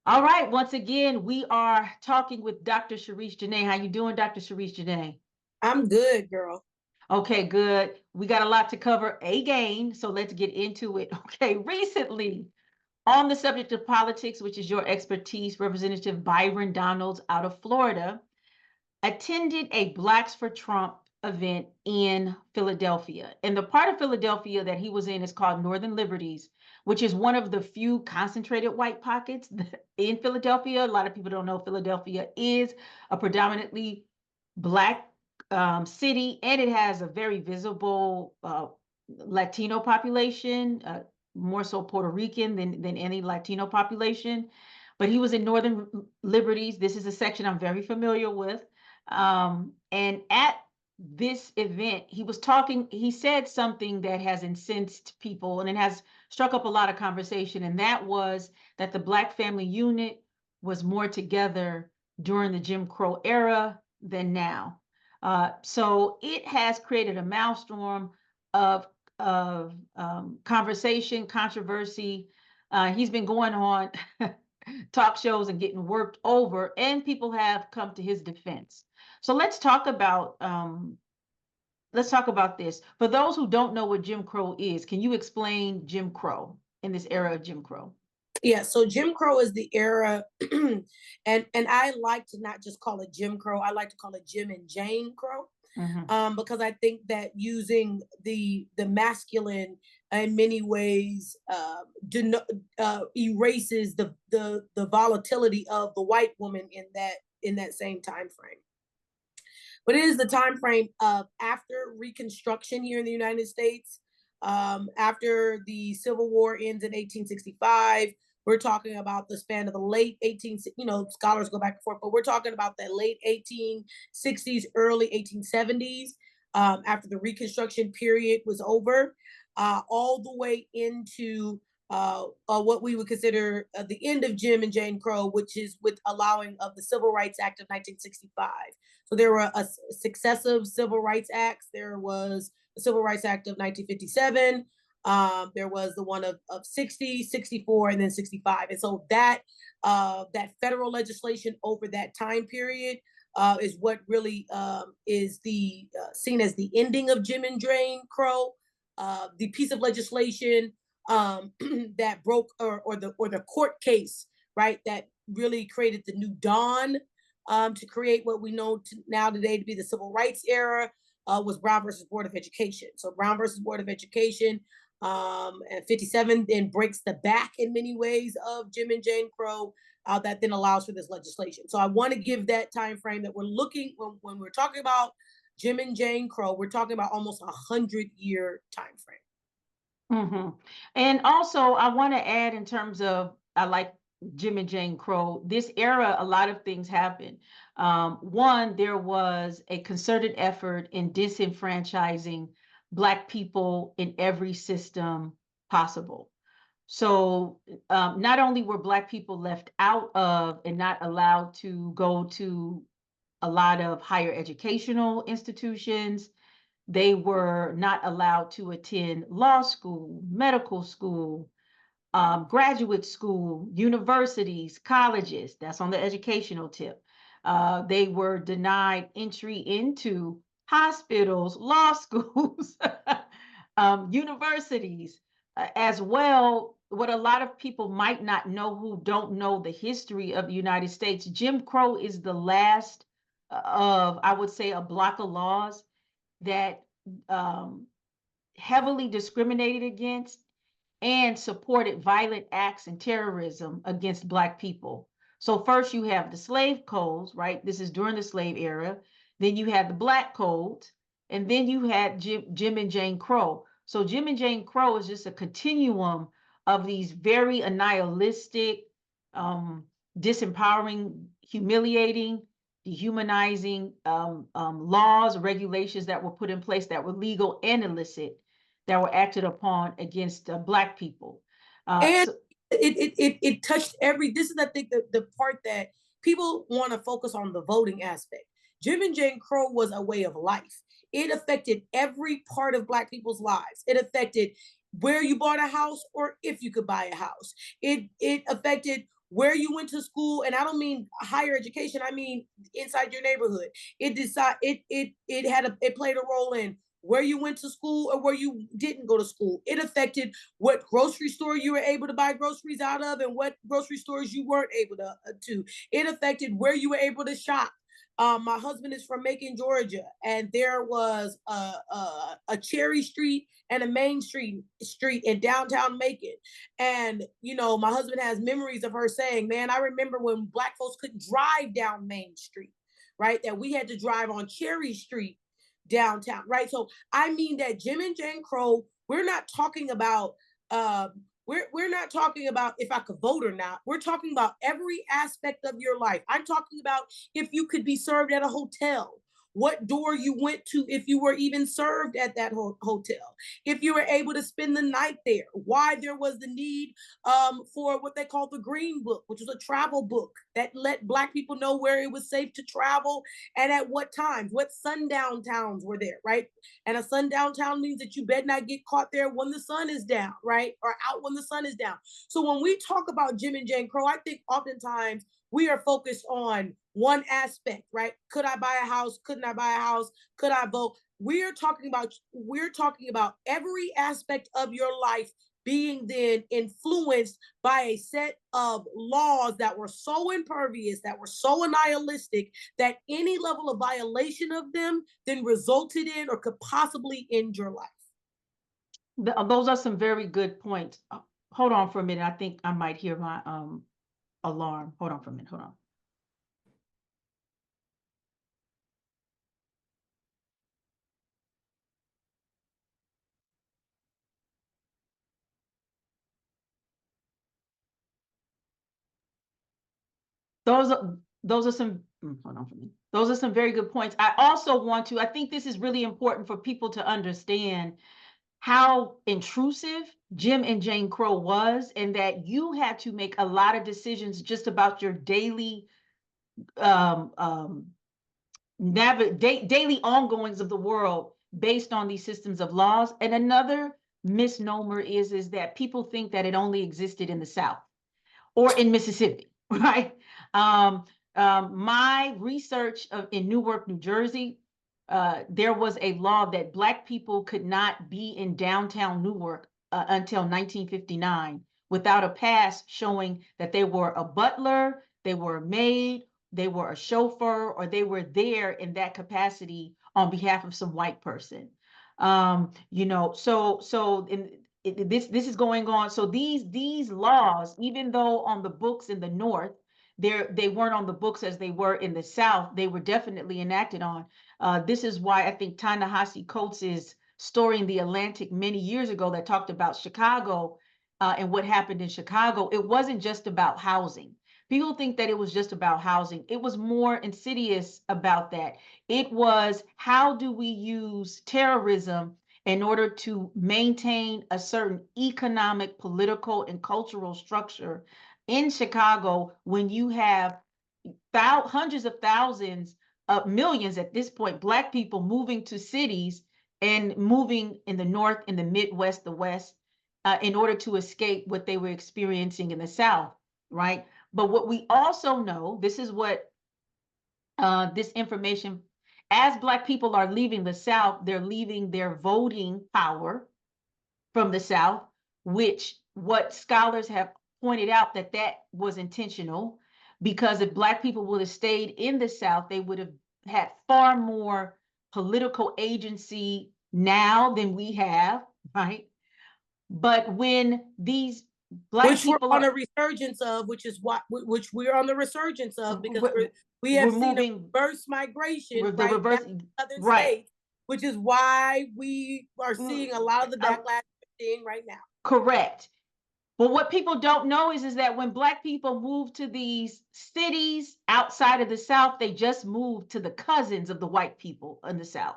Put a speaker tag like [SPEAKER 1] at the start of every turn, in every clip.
[SPEAKER 1] All right, once again, we are talking with Dr. Sharice Janae. How you doing, Dr. Sharice Janae?
[SPEAKER 2] I'm good, girl.
[SPEAKER 1] Okay, good. We got a lot to cover again, so let's get into it. Okay, recently on the subject of politics, which is your expertise, Representative Byron Donalds out of Florida attended a Blacks for Trump event in Philadelphia. And the part of Philadelphia that he was in is called Northern Liberties, which is one of the few concentrated white pockets in Philadelphia. A lot of people don't know Philadelphia is a predominantly Black city, and it has a very visible Latino population, more so Puerto Rican than any Latino population. But he was in Northern Liberties. This is a section I'm very familiar with. And at this event, he said something that has incensed people and it has struck up a lot of conversation. And that was that the Black family unit was more together during the Jim Crow era than now. So it has created a maelstrom of conversation, controversy. He's been going on talk shows and getting worked over, and people have come to his defense. So let's talk about this. For those who don't know what Jim Crow is, can you explain Jim Crow in this era of Jim Crow?
[SPEAKER 2] Yeah, so Jim Crow is the era, and I like to not just call it Jim Crow. I like to call it Jim and Jane Crow,
[SPEAKER 1] Hmm.
[SPEAKER 2] because I think that using the masculine in many ways erases the volatility of the white woman in that same time frame. But it is the time frame of after Reconstruction here in the United States. After the Civil War ends in 1865, we're talking about the span of the late 18, scholars go back and forth, but we're talking about the late 1860s, early 1870s, after the Reconstruction period was over, all the way into what we would consider the end of Jim and Jane Crow, which is with allowing of the Civil Rights Act of 1965. So there were successive civil rights acts. There was the Civil Rights Act of 1957. There was the one of 60, 64, and then 65. And so that federal legislation over that time period is what really is the seen as the ending of Jim and Jane Crow. The piece of legislation that broke or the court case, right, that really created the new dawn to create what we know now today to be the civil rights era was Brown versus Board of Education. So Brown versus Board of Education and 57 then breaks the back in many ways of Jim and Jane Crow. That then allows for this legislation. So I want to give that time frame that we're looking when we're talking about Jim and Jane Crow. We're talking about almost 100-year time frame.
[SPEAKER 1] Hmm. And also, I want to add in terms of, I like Jim and Jane Crow. This era, a lot of things happened. One, there was a concerted effort in disenfranchising Black people in every system possible. So not only were Black people left out of and not allowed to go to a lot of higher educational institutions, they were not allowed to attend law school, medical school, graduate school, universities, colleges. That's on the educational tip. They were denied entry into hospitals, law schools, universities, as well. What a lot of people might not know who don't know the history of the United States, Jim Crow is the last of, I would say, a block of laws that um, heavily discriminated against and supported violent acts and terrorism against Black people. So first you have the slave codes, right? This is during the slave era. Then you had the Black codes, and then you had Jim and Jane Crow. So Jim and Jane Crow is just a continuum of these very nihilistic, um, disempowering, humiliating, dehumanizing laws, regulations that were put in place that were legal and illicit that were acted upon against Black people.
[SPEAKER 2] And
[SPEAKER 1] So,
[SPEAKER 2] it touched every. This is, I think, the part that people want to focus on, the voting aspect. Jim and Jane Crow was a way of life. It affected every part of Black people's lives. It affected where you bought a house or if you could buy a house. It affected where you went to school, and I don't mean higher education, I mean inside your neighborhood. It played a role in where you went to school or where you didn't go to school. It affected what grocery store you were able to buy groceries out of and what grocery stores you weren't able to. It affected where you were able to shop. My husband is from Macon, Georgia, and there was a Cherry Street and a Main Street in downtown Macon. And my husband has memories of her saying, "Man, I remember when Black folks couldn't drive down Main Street, right? That we had to drive on Cherry Street downtown, right?" So I mean that Jim and Jane Crow, we're not talking about we're not talking about if I could vote or not. We're talking about every aspect of your life. I'm talking about if you could be served at a hotel, what door you went to, if you were even served at that hotel, if you were able to spend the night there, why there was the need for what they call the Green Book, which was a travel book that let Black people know where it was safe to travel and at what times, what sundown towns were there, right? And a sundown town means that you better not get caught there when the sun is down, right? Or out when the sun is down. So when we talk about Jim and Jane Crow, I think oftentimes we are focused on one aspect, right? Could I buy a house? Couldn't I buy a house? Could I vote? We're talking about every aspect of your life being then influenced by a set of laws that were so impervious, that were so nihilistic, that any level of violation of them then resulted in or could possibly end your life.
[SPEAKER 1] Those are some very good points. Hold on for a minute. I think I might hear my alarm. Hold on for a minute. Hold on. Those are some hold on for me. Those are some very good points. I think this is really important for people to understand how intrusive Jim and Jane Crow was, and that you had to make a lot of decisions just about your daily daily ongoings of the world based on these systems of laws. And another misnomer is that people think that it only existed in the South or in Mississippi, right? My research in Newark, New Jersey, there was a law that Black people could not be in downtown Newark until 1959 without a pass showing that they were a butler, they were a maid, they were a chauffeur, or they were there in that capacity on behalf of some white person. This is going on. So these laws, even though on the books in the North, they weren't on the books as they were in the South, they were definitely enacted on. This is why I think Ta-Nehisi Coates' story in the Atlantic many years ago that talked about Chicago and what happened in Chicago, it wasn't just about housing. People think that it was just about housing. It was more insidious about that. It was, how do we use terrorism in order to maintain a certain economic, political, and cultural structure in Chicago when you have hundreds of thousands of millions at this point, Black people moving to cities and moving in the North, in the Midwest, the West, in order to escape what they were experiencing in the South, right? But what we also know, this is what this information, as Black people are leaving the South, they're leaving their voting power from the South, which what scholars have pointed out that was intentional, because if Black people would have stayed in the South, they would have had far more political agency now than we have, right? But when these Black people
[SPEAKER 2] we're on a resurgence of, which we're on the resurgence of, because we have seen a reverse migration, right,
[SPEAKER 1] reverse,
[SPEAKER 2] southern states, which is why we are seeing a lot of the backlash we're seeing right now.
[SPEAKER 1] Correct. But what people don't know is that when Black people move to these cities outside of the South, they just move to the cousins of the white people in the South,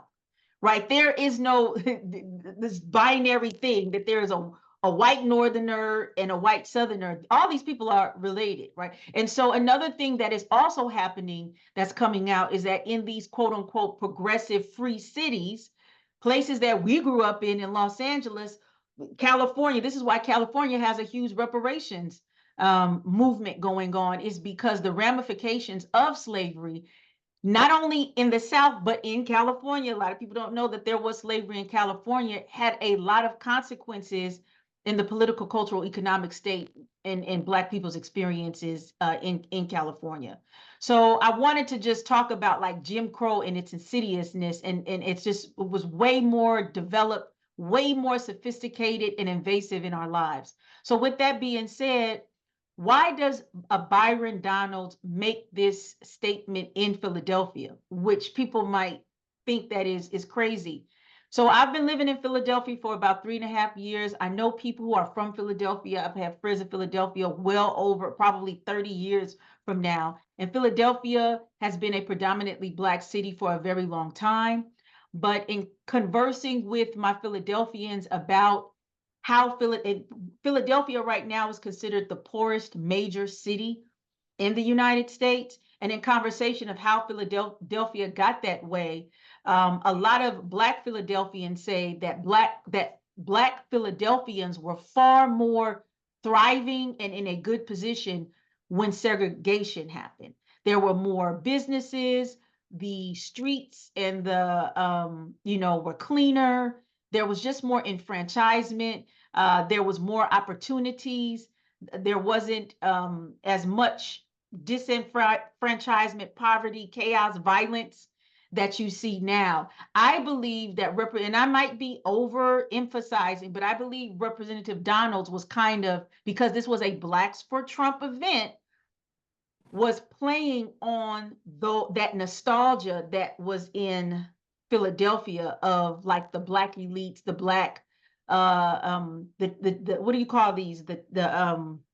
[SPEAKER 1] right? There is no this binary thing that there is a white Northerner and a white Southerner. All these people are related, right? And so another thing that is also happening that's coming out is that in these quote unquote progressive free cities, places that we grew up in Los Angeles, California, this is why California has a huge reparations movement going on is because the ramifications of slavery, not only in the South, but in California. A lot of people don't know that there was slavery in California, had a lot of consequences in the political, cultural, economic state and Black people's experiences in California. So I wanted to just talk about like Jim Crow and its insidiousness, and it was way more developed, way more sophisticated and invasive in our lives. So with that being said, why does a Byron Donalds make this statement in Philadelphia, which people might think that is crazy? So I've been living in Philadelphia for about 3.5 years. I know people who are from Philadelphia. I've had friends in Philadelphia well over probably 30 years from now. And Philadelphia has been a predominantly Black city for a very long time. But in conversing with my Philadelphians about how Philadelphia right now is considered the poorest major city in the United States, and in conversation of how Philadelphia got that way, a lot of Black Philadelphians say that Black Philadelphians were far more thriving and in a good position when segregation happened. There were more businesses, the streets and were cleaner. There was just more enfranchisement. There was more opportunities. There wasn't as much disenfranchisement, poverty, chaos, violence that you see now. I believe that, and I might be overemphasizing, but I believe Representative Donalds was kind of, because this was a Blacks for Trump event, was playing on that nostalgia that was in Philadelphia of like the Black elites, the Black, the what do you call these?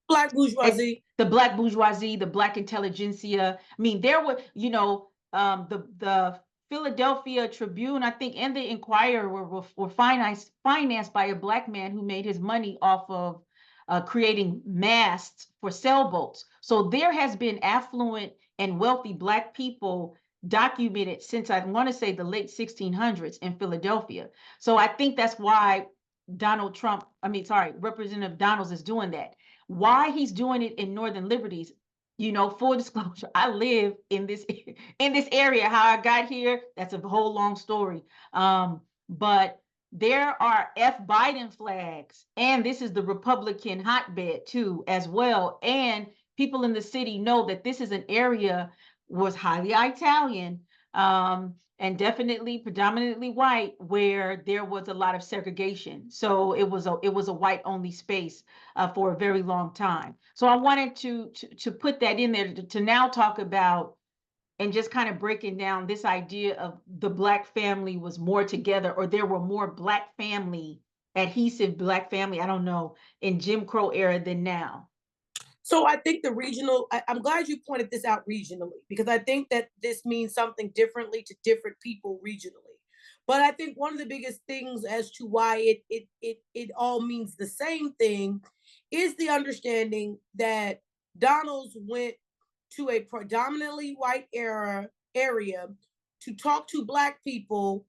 [SPEAKER 2] Black bourgeoisie.
[SPEAKER 1] The Black bourgeoisie, the Black intelligentsia. I mean, there were, the Philadelphia Tribune, I think, and the Inquirer were financed by a Black man who made his money off of creating masts for sailboats. So there has been affluent and wealthy Black people documented since, I want to say, the late 1600s in Philadelphia. So I think that's why Representative Donalds is doing that. Why he's doing it in Northern Liberties, full disclosure, I live in this area. How I got here, that's a whole long story. But there are F. Biden flags, and this is the Republican hotbed too, as well. And people in the city know that this is an area was highly Italian, and definitely predominantly white, where there was a lot of segregation. So it was a white only space for a very long time. So I wanted to put that in there to now talk about and just kind of breaking down this idea of the Black family was more together, or there were more Black family, adhesive Black family, I don't know, in Jim Crow era than now.
[SPEAKER 2] So I think I'm glad you pointed this out regionally, because I think that this means something differently to different people regionally. But I think one of the biggest things as to why it all means the same thing is the understanding that Donalds went to a predominantly white area to talk to Black people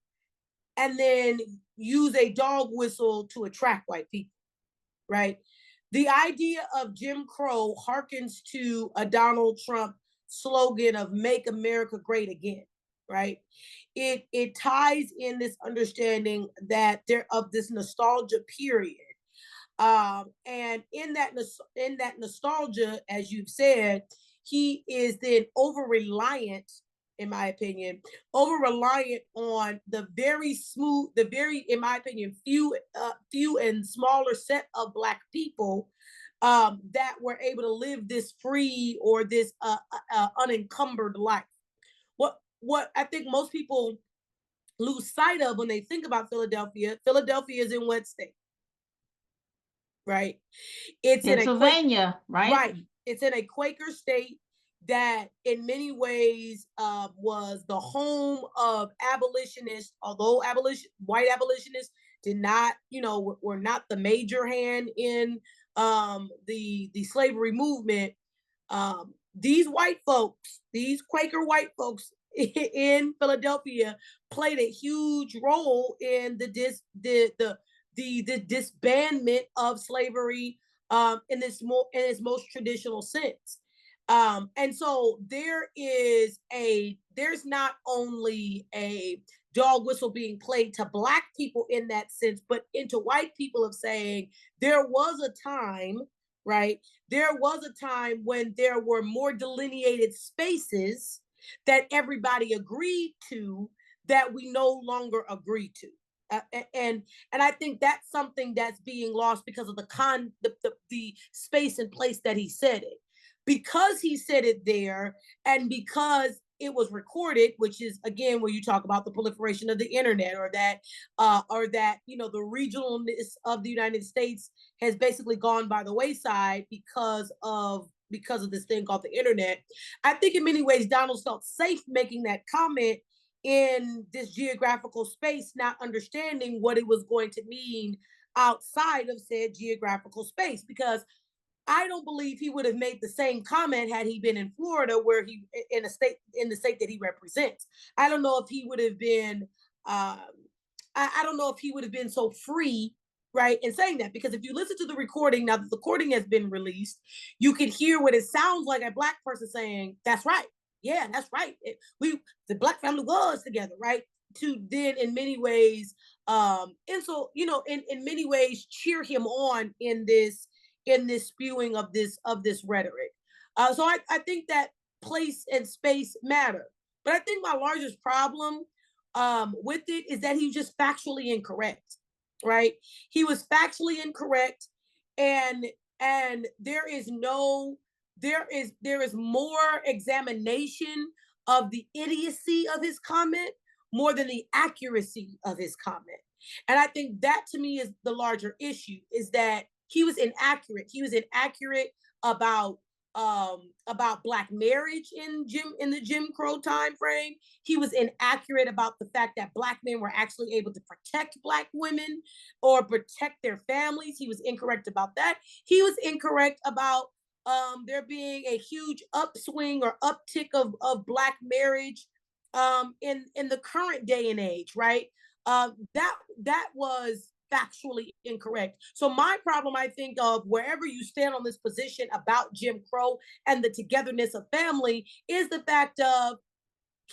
[SPEAKER 2] and then use a dog whistle to attract white people, right? The idea of Jim Crow harkens to a Donald Trump slogan of "Make America Great Again," right? It ties in this understanding that of this nostalgia period. And in that nostalgia, as you've said, he is then over-reliant, in my opinion, over-reliant on the very, in my opinion, few and smaller set of Black people that were able to live this free or this unencumbered life. What I think most people lose sight of when they think about Philadelphia is in what state? Right? It's
[SPEAKER 1] Pennsylvania, right?
[SPEAKER 2] Right. It's in a Quaker state that in many ways was the home of abolitionists, although white abolitionists did not, were not the major hand in the slavery movement. These white folks, these Quaker white folks in Philadelphia played a huge role in the disbandment of slavery in its most traditional sense. And so there's not only a dog whistle being played to Black people in that sense, but into white people of saying there was a time, right? There was a time when there were more delineated spaces that everybody agreed to that we no longer agree to. And I think that's something that's being lost because of the space and place that he said it. Because he said it there, and because it was recorded, which is again where you talk about the proliferation of the internet, or that the regionalness of the United States has basically gone by the wayside because of this thing called the internet. I think in many ways Donald felt safe making that comment in this geographical space, not understanding what it was going to mean outside of said geographical space, because I don't believe he would have made the same comment had he been in Florida, where he in the state that he represents. I don't know if he would have been. I don't know if he would have been so free, right, in saying that, because if you listen to the recording, now that the recording has been released, you can hear what it sounds like a Black person saying, "That's right, yeah, that's right. The Black family was together," right? To then, in many ways, and so in many ways, cheer him on in this spewing of this rhetoric. So I think that place and space matter. But I think my largest problem with it is that he's just factually incorrect, right? He was factually incorrect, and there is more examination of the idiocy of his comment more than the accuracy of his comment. And I think that to me is the larger issue, is that he was inaccurate. He was inaccurate about Black marriage in the Jim Crow time frame. He was inaccurate about the fact that Black men were actually able to protect Black women or protect their families. He was incorrect about that. He was incorrect about there being a huge upswing or uptick of Black marriage in the current day and age, right? That was factually incorrect. So my problem, I think, of wherever you stand on this position about Jim Crow and the togetherness of family, is the fact of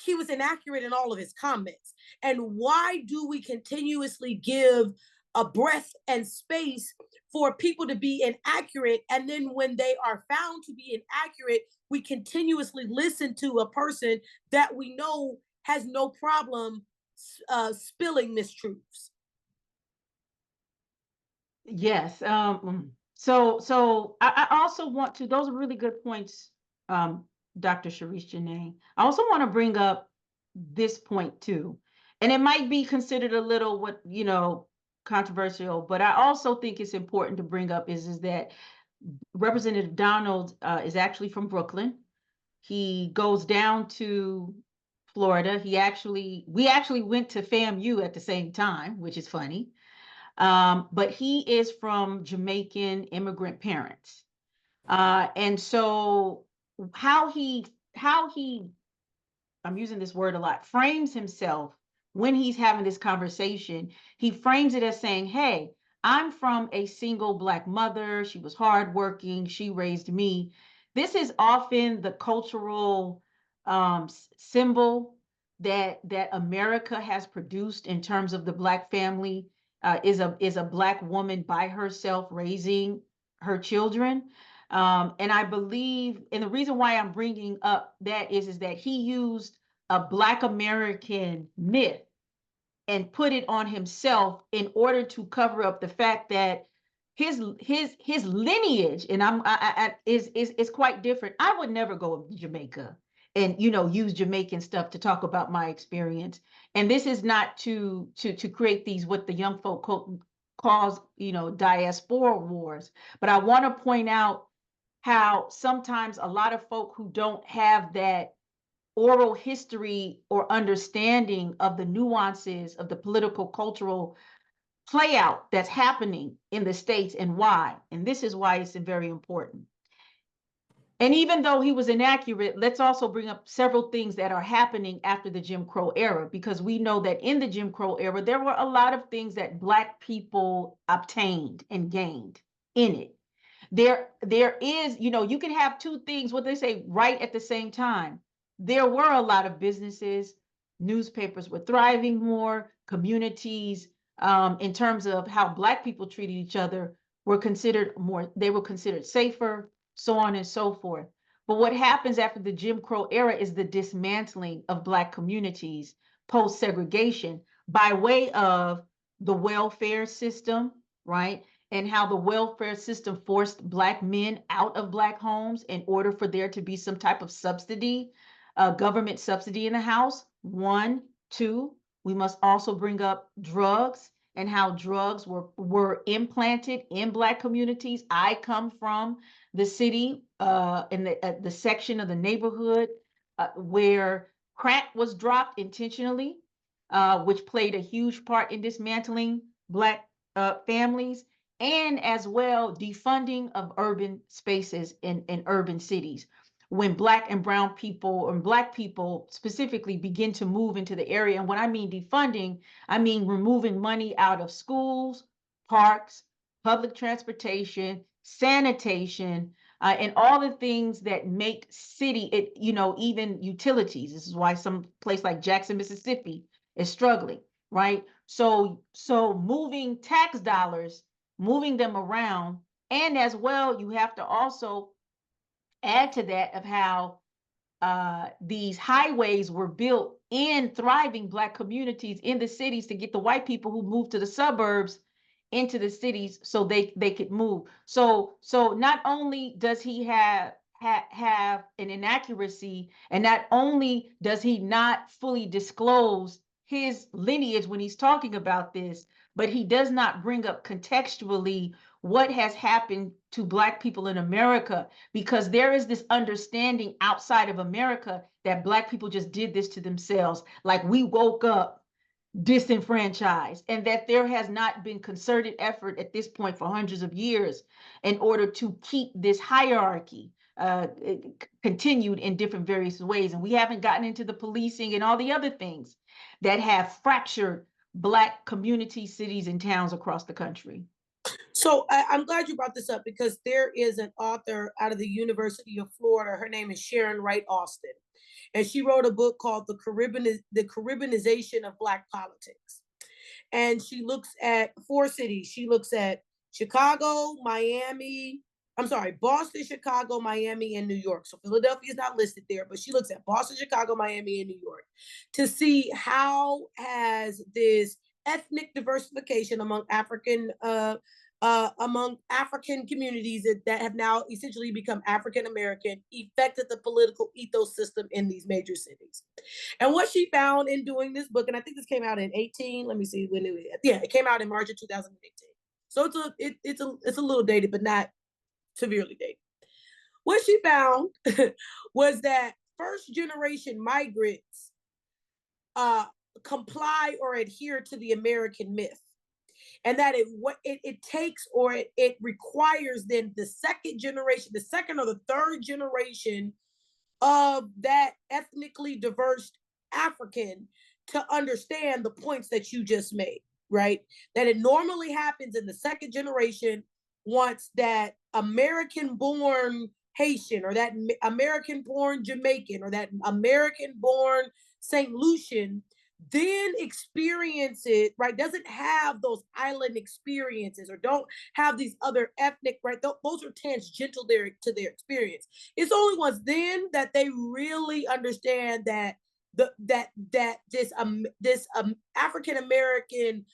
[SPEAKER 2] he was inaccurate in all of his comments. And why do we continuously give a breath and space for people to be inaccurate, and then when they are found to be inaccurate, we continuously listen to a person that we know has no problem spilling mistruths?
[SPEAKER 1] Yes. So I also want to, those are really good points, Dr. Sharice Janae. I also want to bring up this point too. And it might be considered a little controversial, but I also think it's important to bring up is that Representative Donald is actually from Brooklyn. He goes down to Florida. We actually went to FAMU at the same time, which is funny. But he is from Jamaican immigrant parents. And so how he, I'm using this word a lot, frames himself when he's having this conversation, he frames it as saying, hey, I'm from a single Black mother. She was hardworking. She raised me. This is often the cultural symbol that America has produced in terms of the Black family, is a Black woman by herself raising her children. And I believe, and the reason why I'm bringing up that is that he used a Black American myth and put it on himself in order to cover up the fact that his lineage, and is quite different. I would never go to Jamaica and use Jamaican stuff to talk about my experience. And this is not to create these, what the young folk calls diaspora wars, but I want to point out how sometimes a lot of folk who don't have that oral history or understanding of the nuances of the political cultural play out that's happening in the States and why. And this is why it's very important. And even though he was inaccurate, let's also bring up several things that are happening after the Jim Crow era, because we know that in the Jim Crow era, there were a lot of things that Black people obtained and gained in it. There is, you can have two things, what they say, right at the same time. There were a lot of businesses, newspapers were thriving more, communities, in terms of how Black people treated each other, they were considered safer, so on and so forth. But what happens after the Jim Crow era is the dismantling of Black communities post-segregation by way of the welfare system, right? And how the welfare system forced Black men out of Black homes in order for there to be some type of subsidy, government subsidy in the house. One, two, we must also bring up drugs and how drugs were implanted in Black communities. I come from the city, in the section of the neighborhood where crack was dropped intentionally, which played a huge part in dismantling Black families, and as well defunding of urban spaces in urban cities. When Black and brown people, and Black people specifically, begin to move into the area. And when I mean defunding, I mean removing money out of schools, parks, public transportation, sanitation, and all the things that make even utilities. This is why some place like Jackson, Mississippi is struggling, right? So moving tax dollars, moving them around, and as well, you have to also add to that of how these highways were built in thriving Black communities in the cities to get the white people who moved to the suburbs into the cities so they could move. So not only does he have an inaccuracy, and not only does he not fully disclose his lineage when he's talking about this, but he does not bring up contextually what has happened to Black people in America, because there is this understanding outside of America that Black people just did this to themselves. Like, we woke up disenfranchised, and that there has not been concerted effort at this point for hundreds of years in order to keep this hierarchy continued in different various ways. And we haven't gotten into the policing and all the other things that have fractured Black communities, cities, and towns across the country.
[SPEAKER 2] So I'm glad you brought this up, because there is an author out of the University of Florida. Her name is Sharon Wright Austin, and she wrote a book called The Caribbeanization of Black Politics. And she looks at 4 cities. She looks at Boston, Chicago, Miami, and New York. So Philadelphia is not listed there, but she looks at Boston, Chicago, Miami, and New York to see how has this ethnic diversification among African communities that have now essentially become African American affected the political ethos system in these major cities. And what she found in doing this book, and I think this came out in 18. Let me see when it came out in March of 2018. So it's a little dated, but not severely dated. What she found was that first generation migrants comply or adhere to the American myth, and that it takes, or it requires then the second or the third generation of that ethnically diverse African to understand the points that you just made, right? That it normally happens in the second generation, once that American-born Haitian, or that American-born Jamaican, or that American-born St. Lucian then experience it, right? Doesn't have those island experiences, or don't have these other ethnic, right? Those are tangential to their experience. It's only once then that they really understand that this African American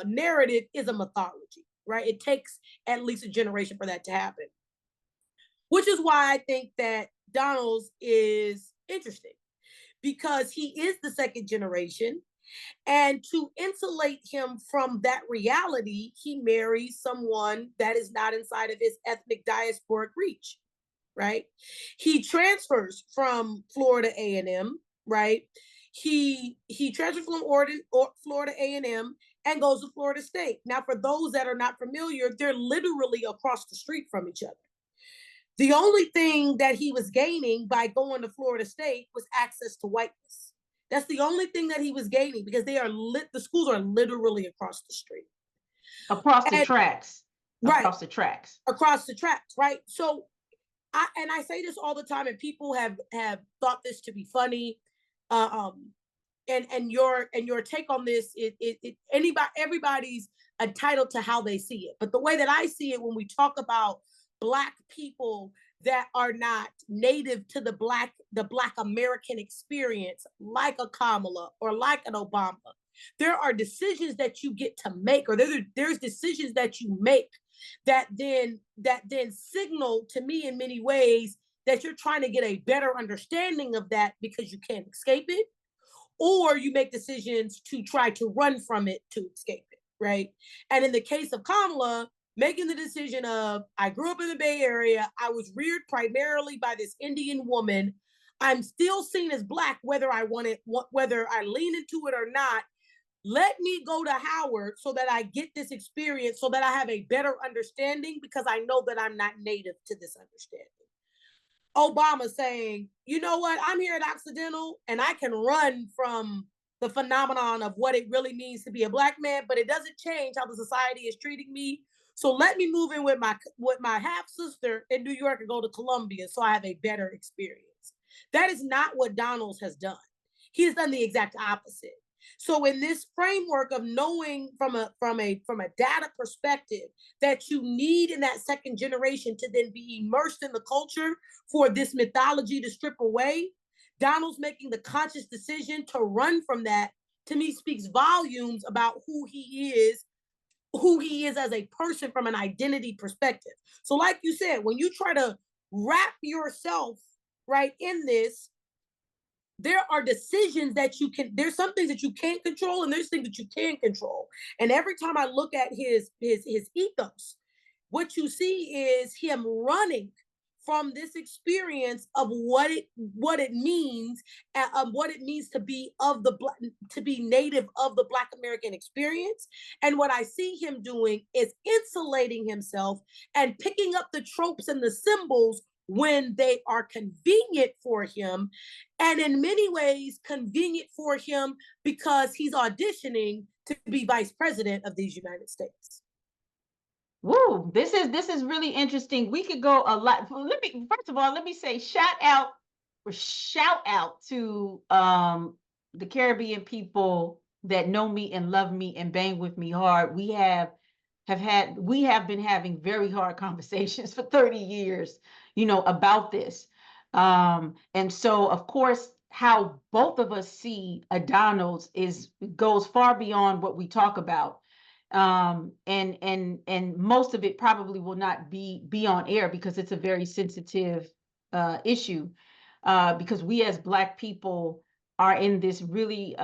[SPEAKER 2] narrative is a mythology, right? It takes at least a generation for that to happen, which is why I think that Donalds is interesting, because he is the second generation. And to insulate him from that reality, he marries someone that is not inside of his ethnic diasporic reach, right? He transfers from Florida A&M, right? He transfers from Florida A&M and goes to Florida State. Now, for those that are not familiar, they're literally across the street from each other. The only thing that he was gaining by going to Florida State was access to whiteness. That's the only thing that he was gaining, because the schools are literally across the street.
[SPEAKER 1] Across the tracks.
[SPEAKER 2] right,
[SPEAKER 1] across the tracks.
[SPEAKER 2] across the tracks, right? So I say this all the time, and people have thought this to be funny. And your take on this, everybody's entitled to how they see it. But the way that I see it, when we talk about Black people that are not native to the Black American experience, like a Kamala or like an Obama, there are decisions that you get to make, or there's decisions that you make that then signal to me in many ways that you're trying to get a better understanding of that because you can't escape it, or you make decisions to try to run from it to escape it, right? And in the case of Kamala, making the decision of, I grew up in the Bay Area, I was reared primarily by this Indian woman, I'm still seen as Black whether I want it, whether I lean into it or not. Let me go to Howard so that I get this experience, so that I have a better understanding, because I know that I'm not native to this understanding. Obama saying, you know what, I'm here at Occidental and I can run from the phenomenon of what it really means to be a Black man, but it doesn't change how the society is treating me. So let me move in with my half sister in New York and go to Columbia so I have a better experience. That is not what Donalds has done. He has done the exact opposite. So in this framework of knowing from a data perspective that you need in that second generation to then be immersed in the culture for this mythology to strip away, Donald's making the conscious decision to run from that, to me, speaks volumes about who he is as a person from an identity perspective. So like you said, when you try to wrap yourself right in this, there are decisions that there's some things that you can't control, and there's things that you can control. And every time I look at his ethos, what you see is him running from this experience of what it means, what it means to be native of the Black American experience. And what I see him doing is insulating himself and picking up the tropes and the symbols when they are convenient for him, and in many ways convenient for him because he's auditioning to be vice president of these United States.
[SPEAKER 1] Woo, this is really interesting. We could go a lot. First of all, let me say shout out to the Caribbean people that know me and love me and bang with me hard. We have been having very hard conversations for 30 years, about this. And so of course, how both of us see a Donald's goes far beyond what we talk about. And most of it probably will not be on air because it's a very sensitive issue, because we as Black people are in this really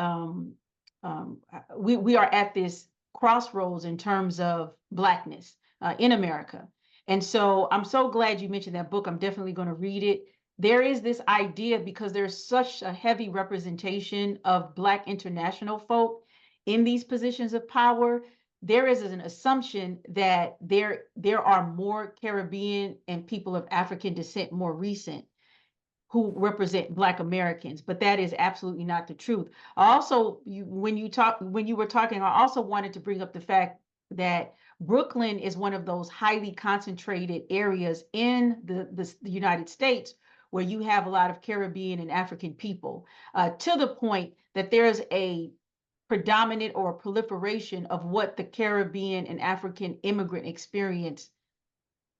[SPEAKER 1] we are at this crossroads in terms of Blackness in America. And so I'm so glad you mentioned that book. I'm definitely going to read it. There is this idea, because there's such a heavy representation of Black international folk in these positions of power, there is an assumption that there are more Caribbean and people of African descent, more recent, who represent Black Americans, but that is absolutely not the truth. Also, when you were talking, I also wanted to bring up the fact that Brooklyn is one of those highly concentrated areas in the United States where you have a lot of Caribbean and African people, to the point that there's a predominant or a proliferation of what the Caribbean and African immigrant experience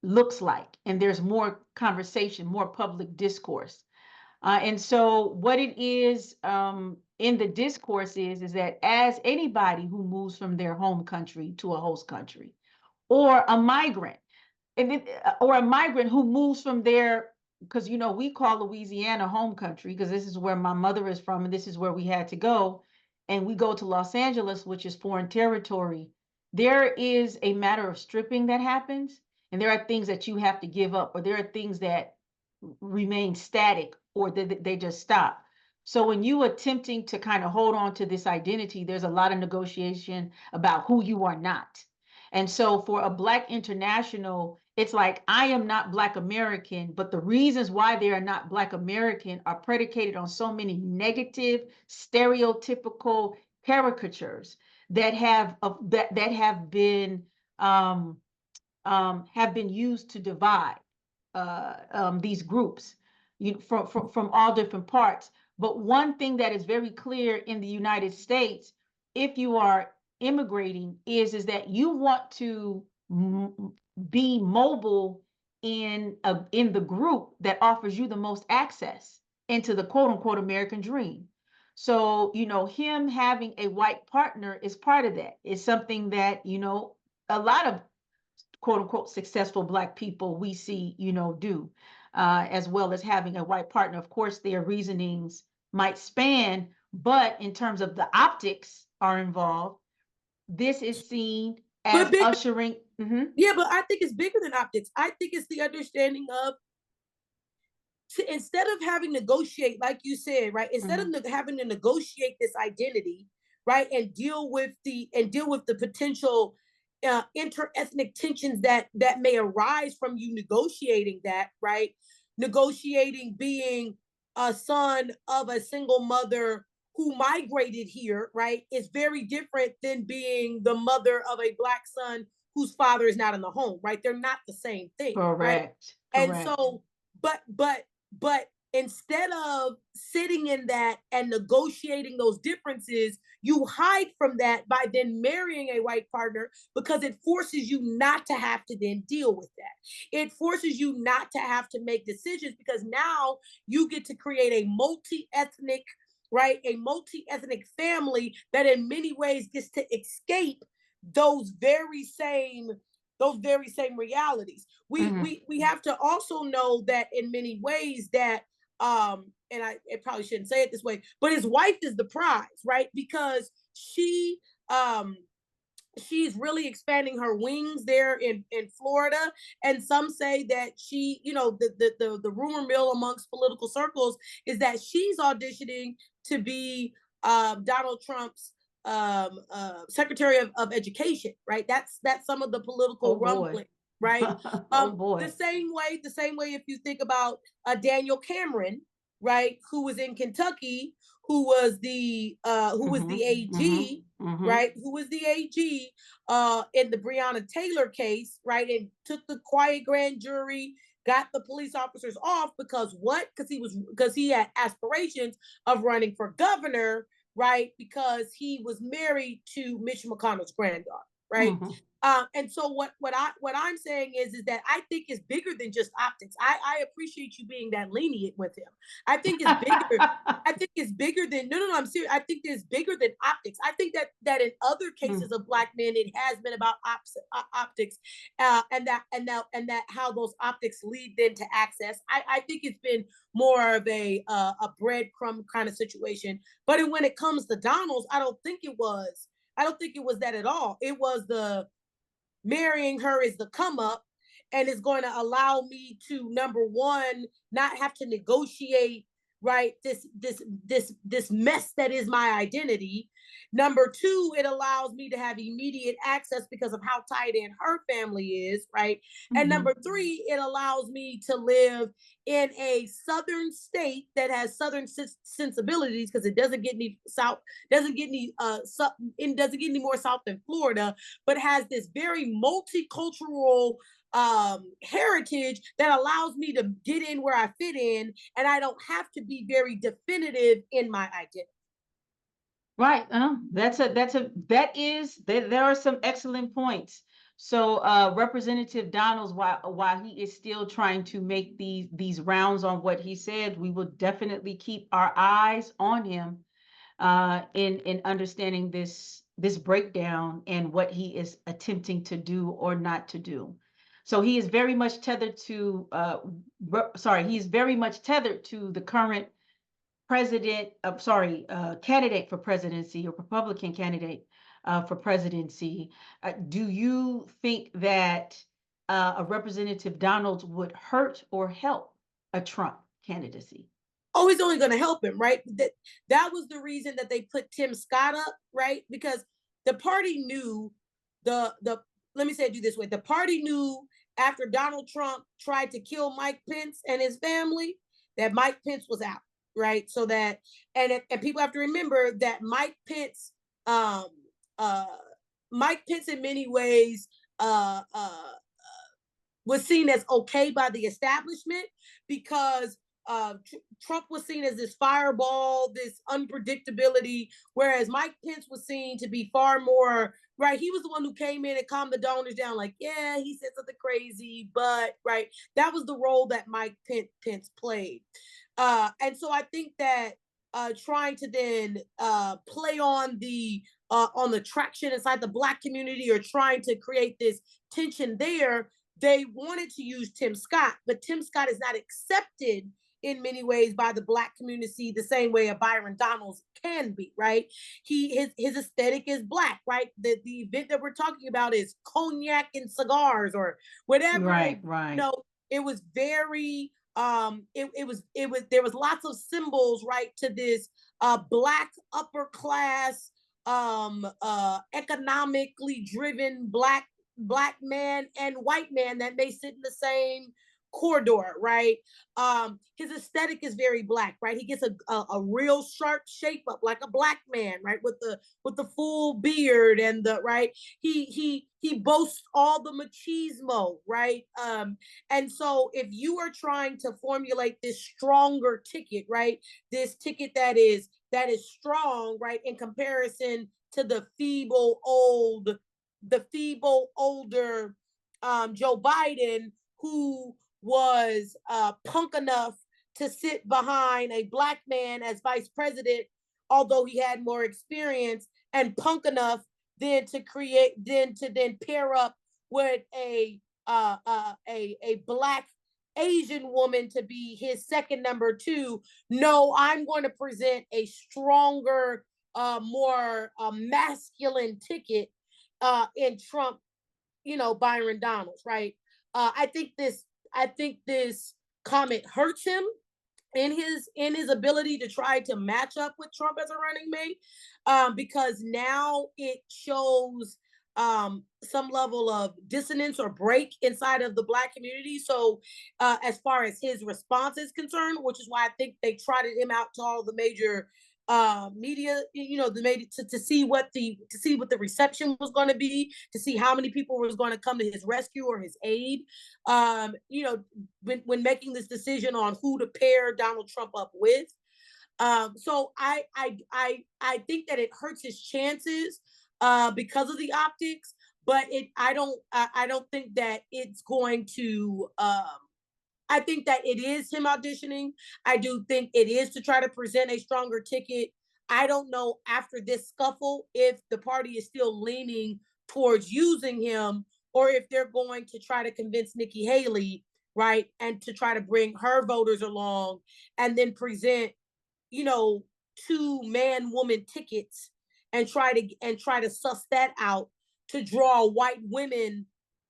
[SPEAKER 1] looks like. And there's more conversation, more public discourse. And so what it is in the discourse is that as anybody who moves from their home country to a host country, or a migrant, or a migrant who moves from their, because we call Louisiana home country because this is where my mother is from and this is where we had to go, and we go to Los Angeles, which is foreign territory. There is a matter of stripping that happens, and there are things that you have to give up, or there are things that remain static, or they just stop. So when you attempting to kind of hold on to this identity, there's a lot of negotiation about who you are not. And so for a Black international, it's like, I am not Black American, but the reasons why they are not Black American are predicated on so many negative, stereotypical caricatures that have been have been used to divide these groups from all different parts. But one thing that is very clear in the United States, if you are immigrating, is that you want to be mobile in the group that offers you the most access into the quote unquote American dream. So, him having a white partner is part of that. It's something that, a lot of quote unquote successful Black people we see, do, as well as having a white partner. Of course, their reasonings might span, but in terms of the optics are involved, this is seen as
[SPEAKER 2] But big,
[SPEAKER 1] ushering.
[SPEAKER 2] yeah, but I think it's bigger than optics. I think it's the understanding of, instead of having negotiate, like you said, right? Instead of having to negotiate this identity, right, and deal with the potential interethnic tensions that may arise from you negotiating that, right? Negotiating being a son of a single mother who migrated here, right, is very different than being the mother of a Black son whose father is not in the home, right? They're not the same thing, right?
[SPEAKER 1] Correct.
[SPEAKER 2] And
[SPEAKER 1] Correct.
[SPEAKER 2] so, but instead of sitting in that and negotiating those differences, you hide from that by then marrying a white partner, because it forces you not to have to then deal with that. It forces you not to have to make decisions, because now you get to create a multi-ethnic, right? A multi-ethnic family that in many ways gets to escape those very same realities. We have to also know that in many ways that and I probably shouldn't say it this way, but his wife is the prize, right? Because she's really expanding her wings there in Florida. And some say that she, the rumor mill amongst political circles is that she's auditioning to be Donald Trump's Secretary of Education, right? That's some of the political rumbling, right?
[SPEAKER 1] Oh boy.
[SPEAKER 2] The same way if you think about Daniel Cameron, right, who was in Kentucky, who was the AG, right? Who was the AG in the Breonna Taylor case, right? And took the quiet grand jury, got the police officers off because what? Because he had aspirations of running for governor, right? Because he was married to Mitch McConnell's granddaughter, right? And so what I'm saying is that I think it's bigger than just optics. I appreciate you being that lenient with him. I think it's bigger. I think it's bigger than no. I'm serious. I think it's bigger than optics. I think that in other cases of Black men, it has been about optics, and that how those optics lead then to access. I think it's been more of a breadcrumb kind of situation. But when it comes to Donald's, I don't think it was that at all. It was the marrying her is the come up, and it's going to allow me to, number one, not have to negotiate, right, this mess that is my identity. Number two, it allows me to have immediate access because of how tied in her family is, right? And number three, it allows me to live in a southern state that has southern sensibilities, because it doesn't get any south, doesn't get any more south than Florida, but has this very multicultural heritage that allows me to get in where I fit in, and I don't have to be very definitive in my identity.
[SPEAKER 1] Right. There are some excellent points. So Representative Donalds, while he is still trying to make these rounds on what he said, we will definitely keep our eyes on him in understanding this breakdown and what he is attempting to do or not to do. So he is very much tethered to he's very much tethered to the current candidate for presidency, or Republican candidate for presidency. Do you think that a Representative Donald would hurt or help a Trump candidacy?
[SPEAKER 2] Oh, he's only going to help him, right? That was the reason that they put Tim Scott up, right? Because the party knew let me say it this way. The party knew after Donald Trump tried to kill Mike Pence and his family, that Mike Pence was out, right? So that, and people have to remember that Mike Pence in many ways was seen as okay by the establishment because Trump was seen as this fireball, this unpredictability, whereas Mike Pence was seen to be far more, right? He was the one who came in and calmed the donors down, like, yeah, he said something crazy, but, right? That was the role that Mike Pence played. And so I think that trying to then play on the traction inside the Black community or trying to create this tension there, they wanted to use Tim Scott, but Tim Scott is not accepted in many ways by the Black community the same way a Byron Donalds can be, right? His aesthetic is Black, right? The event that we're talking about is cognac and cigars or whatever.
[SPEAKER 1] Right.
[SPEAKER 2] It was very there was lots of symbols, right, to this Black upper class economically driven black man and white man that may sit in the same corridor, right? His aesthetic is very Black, right? He gets a real sharp shape up like a Black man, right? With the full beard and the right. He boasts all the machismo, right? And so if you are trying to formulate this stronger ticket, right? This ticket that is strong, right, in comparison to the feeble older Joe Biden, who was punk enough to sit behind a Black man as vice president, although he had more experience, and punk enough then to pair up with a Black Asian woman to be his second number two. No, I'm going to present a stronger, more masculine ticket in Trump, Byron Donalds, right? I think this comment hurts him in his ability to try to match up with Trump as a running mate, because now it shows some level of dissonance or break inside of the Black community. So as far as his response is concerned, which is why I think they trotted him out to all the major media, to see what the reception was going to be, to see how many people was going to come to his rescue or his aid, when making this decision on who to pair Donald Trump up with. So I think that it hurts his chances because of the optics, but I don't think that it's going to. I think that it is him auditioning. I do think it is to try to present a stronger ticket. I don't know after this scuffle if the party is still leaning towards using him or if they're going to try to convince Nikki Haley, right, and to try to bring her voters along and then present, two man-woman tickets and try to suss that out to draw white women,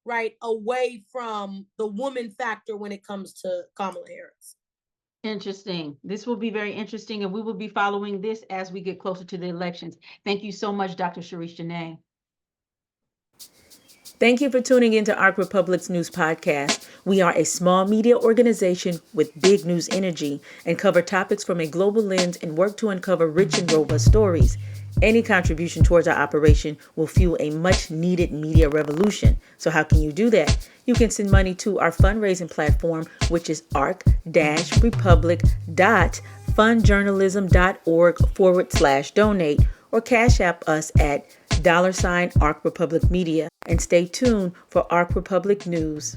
[SPEAKER 2] right, away from the woman factor when it comes to Kamala Harris.
[SPEAKER 1] Interesting. This will be very interesting, and we will be following this as we get closer to the elections. Thank you so much, Dr. Sharice Janae.
[SPEAKER 3] Thank you for tuning into Arc Republic's news podcast. We are a small media organization with big news energy and cover topics from a global lens and work to uncover rich and robust stories. Any contribution towards our operation will fuel a much needed media revolution. So how can you do that? You can send money to our fundraising platform, which is arc-republic.fundjournalism.org/donate, or Cash App us at $Arc Republic Media. And stay tuned for Arc Republic News.